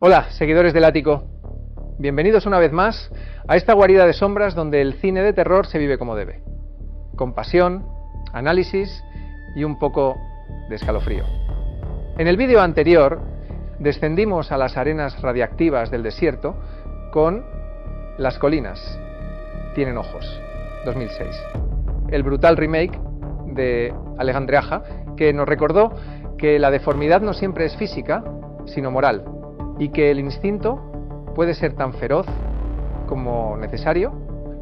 Hola, seguidores del Ático. Bienvenidos una vez más a esta guarida de sombras donde el cine de terror se vive como debe. Con pasión, análisis y un poco de escalofrío. En el vídeo anterior descendimos a las arenas radiactivas del desierto con Las colinas tienen ojos, 2006. El brutal remake de Alejandre Aja, que nos recordó que la deformidad no siempre es física, sino moral, y que el instinto puede ser tan feroz como necesario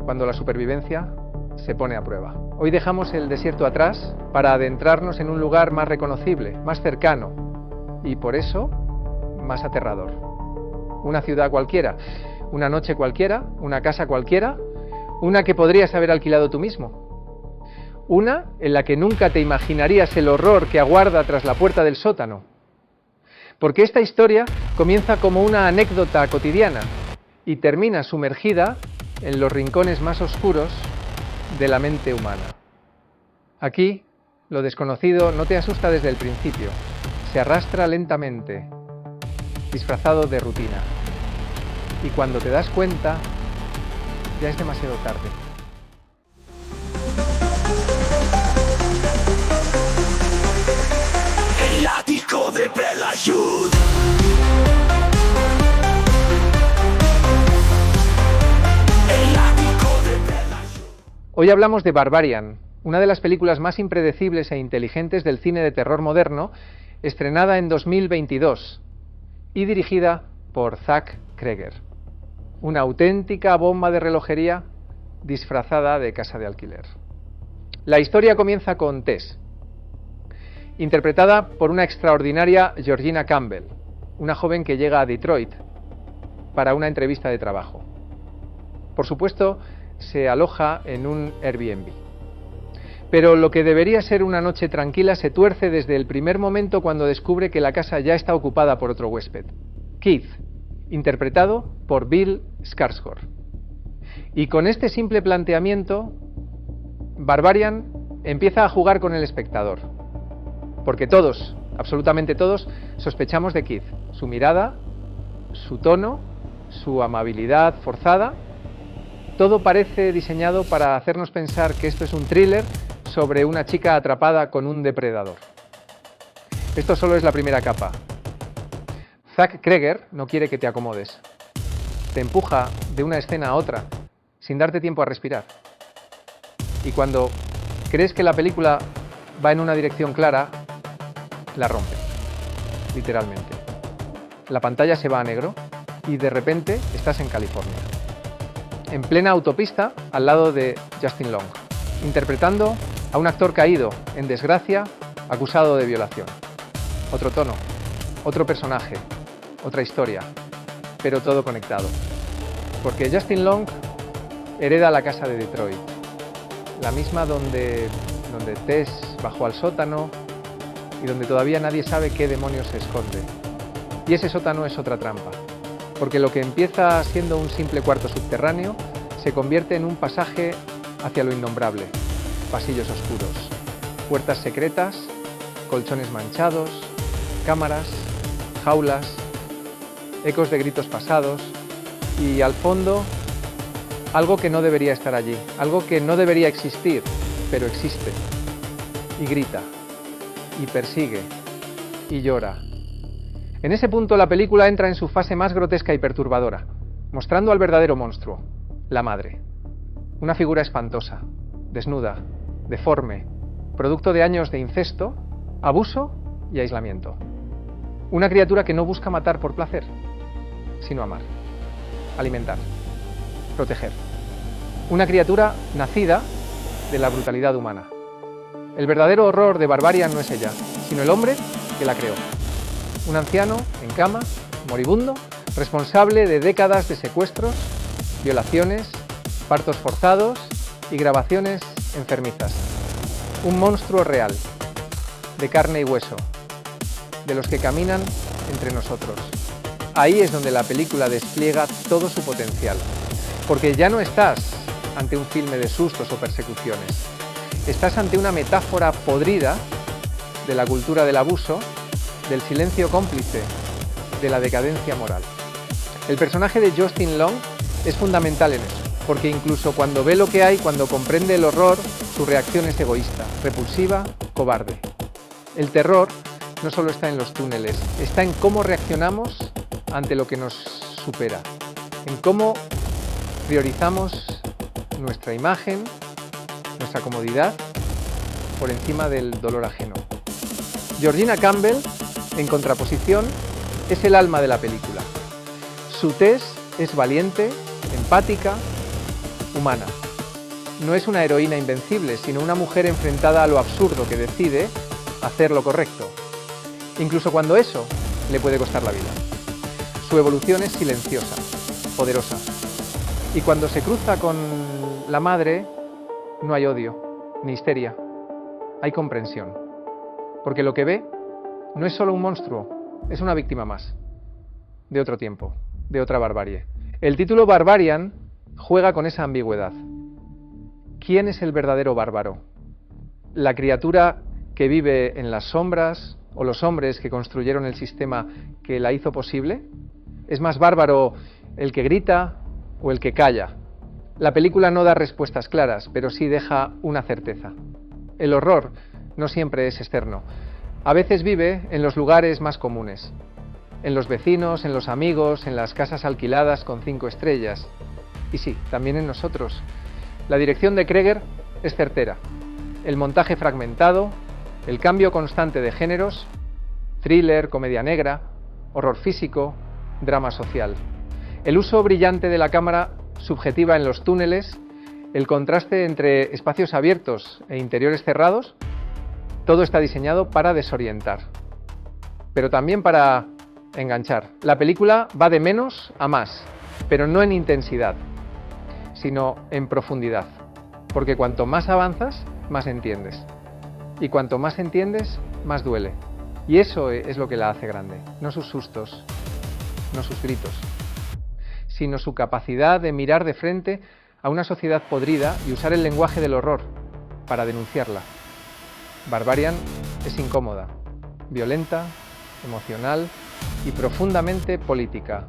cuando la supervivencia se pone a prueba. Hoy dejamos el desierto atrás para adentrarnos en un lugar más reconocible, más cercano y por eso más aterrador. Una ciudad cualquiera, una noche cualquiera, una casa cualquiera, una que podrías haber alquilado tú mismo. Una en la que nunca te imaginarías el horror que aguarda tras la puerta del sótano. Porque esta historia comienza como una anécdota cotidiana y termina sumergida en los rincones más oscuros de la mente humana. Aquí, lo desconocido no te asusta desde el principio, se arrastra lentamente, disfrazado de rutina. Y cuando te das cuenta, ya es demasiado tarde. El ático de Pelayud. El ático de Pelayud. Hoy hablamos de Barbarian, una de las películas más impredecibles e inteligentes del cine de terror moderno, estrenada en 2022 y dirigida por Zach Cregger. Una auténtica bomba de relojería disfrazada de casa de alquiler. La historia comienza con Tess, interpretada por una extraordinaria Georgina Campbell, una joven que llega a Detroit para una entrevista de trabajo. Por supuesto, se aloja en un Airbnb. Pero lo que debería ser una noche tranquila se tuerce desde el primer momento cuando descubre que la casa ya está ocupada por otro huésped, Keith, interpretado por Bill Skarsgård. Y con este simple planteamiento, Barbarian empieza a jugar con el espectador. Porque todos, absolutamente todos, sospechamos de Keith, su mirada, su tono, su amabilidad forzada. Todo parece diseñado para hacernos pensar que esto es un thriller sobre una chica atrapada con un depredador. Esto solo es la primera capa. Zach Cregger no quiere que te acomodes. Te empuja de una escena a otra, sin darte tiempo a respirar. Y cuando crees que la película va en una dirección clara, la rompe, literalmente. La pantalla se va a negro y de repente estás en California, en plena autopista al lado de Justin Long, interpretando a un actor caído, en desgracia, acusado de violación. Otro tono, otro personaje, otra historia, pero todo conectado. Porque Justin Long hereda la casa de Detroit, la misma donde Tess bajó al sótano y donde todavía nadie sabe qué demonios se esconde. Y ese sótano es otra trampa, porque lo que empieza siendo un simple cuarto subterráneo se convierte en un pasaje hacia lo innombrable. Pasillos oscuros, puertas secretas, colchones manchados, cámaras, jaulas, ecos de gritos pasados y al fondo algo que no debería estar allí, algo que no debería existir, pero existe y grita y persigue y llora. En ese punto la película entra en su fase más grotesca y perturbadora, mostrando al verdadero monstruo, la madre. Una figura espantosa, desnuda, deforme, producto de años de incesto, abuso y aislamiento. Una criatura que no busca matar por placer, sino amar, alimentar, proteger. Una criatura nacida de la brutalidad humana. El verdadero horror de Barbarian no es ella, sino el hombre que la creó. Un anciano en cama, moribundo, responsable de décadas de secuestros, violaciones, partos forzados y grabaciones enfermizas. Un monstruo real, de carne y hueso, de los que caminan entre nosotros. Ahí es donde la película despliega todo su potencial, porque ya no estás ante un filme de sustos o persecuciones. Estás ante una metáfora podrida de la cultura del abuso, del silencio cómplice de la decadencia moral. El personaje de Justin Long es fundamental en eso, porque incluso cuando ve lo que hay, cuando comprende el horror, su reacción es egoísta, repulsiva, cobarde. El terror no solo está en los túneles, está en cómo reaccionamos ante lo que nos supera, en cómo priorizamos nuestra imagen, nuestra comodidad, por encima del dolor ajeno. Georgina Campbell, en contraposición, es el alma de la película. Su Tess es valiente, empática, humana. No es una heroína invencible, sino una mujer enfrentada a lo absurdo que decide hacer lo correcto, incluso cuando eso le puede costar la vida. Su evolución es silenciosa, poderosa, y cuando se cruza con la madre, no hay odio, ni histeria, hay comprensión, porque lo que ve no es solo un monstruo, es una víctima más, de otro tiempo, de otra barbarie. El título Barbarian juega con esa ambigüedad. ¿Quién es el verdadero bárbaro? ¿La criatura que vive en las sombras o los hombres que construyeron el sistema que la hizo posible? ¿Es más bárbaro el que grita o el que calla? La película no da respuestas claras, pero sí deja una certeza. El horror no siempre es externo. A veces vive en los lugares más comunes, en los vecinos, en los amigos, en las casas alquiladas con 5 estrellas. Y sí, también en nosotros. La dirección de Kreger es certera. El montaje fragmentado, el cambio constante de géneros, thriller, comedia negra, horror físico, drama social. El uso brillante de la cámara subjetiva en los túneles, el contraste entre espacios abiertos e interiores cerrados, todo está diseñado para desorientar, pero también para enganchar. La película va de menos a más, pero no en intensidad, sino en profundidad, porque cuanto más avanzas, más entiendes, y cuanto más entiendes, más duele, y eso es lo que la hace grande, no sus sustos, no sus gritos, sino su capacidad de mirar de frente a una sociedad podrida y usar el lenguaje del horror para denunciarla. Barbarian es incómoda, violenta, emocional y profundamente política.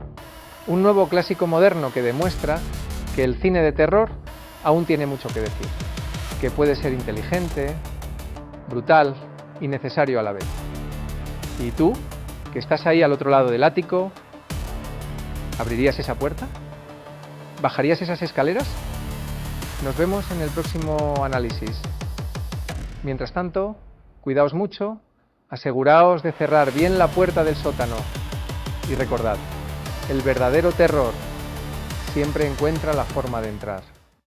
Un nuevo clásico moderno que demuestra que el cine de terror aún tiene mucho que decir, que puede ser inteligente, brutal y necesario a la vez. ¿Y tú, que estás ahí al otro lado del ático, abrirías esa puerta? ¿Bajarías esas escaleras? Nos vemos en el próximo análisis. Mientras tanto, cuidaos mucho, aseguraos de cerrar bien la puerta del sótano y recordad, el verdadero terror siempre encuentra la forma de entrar.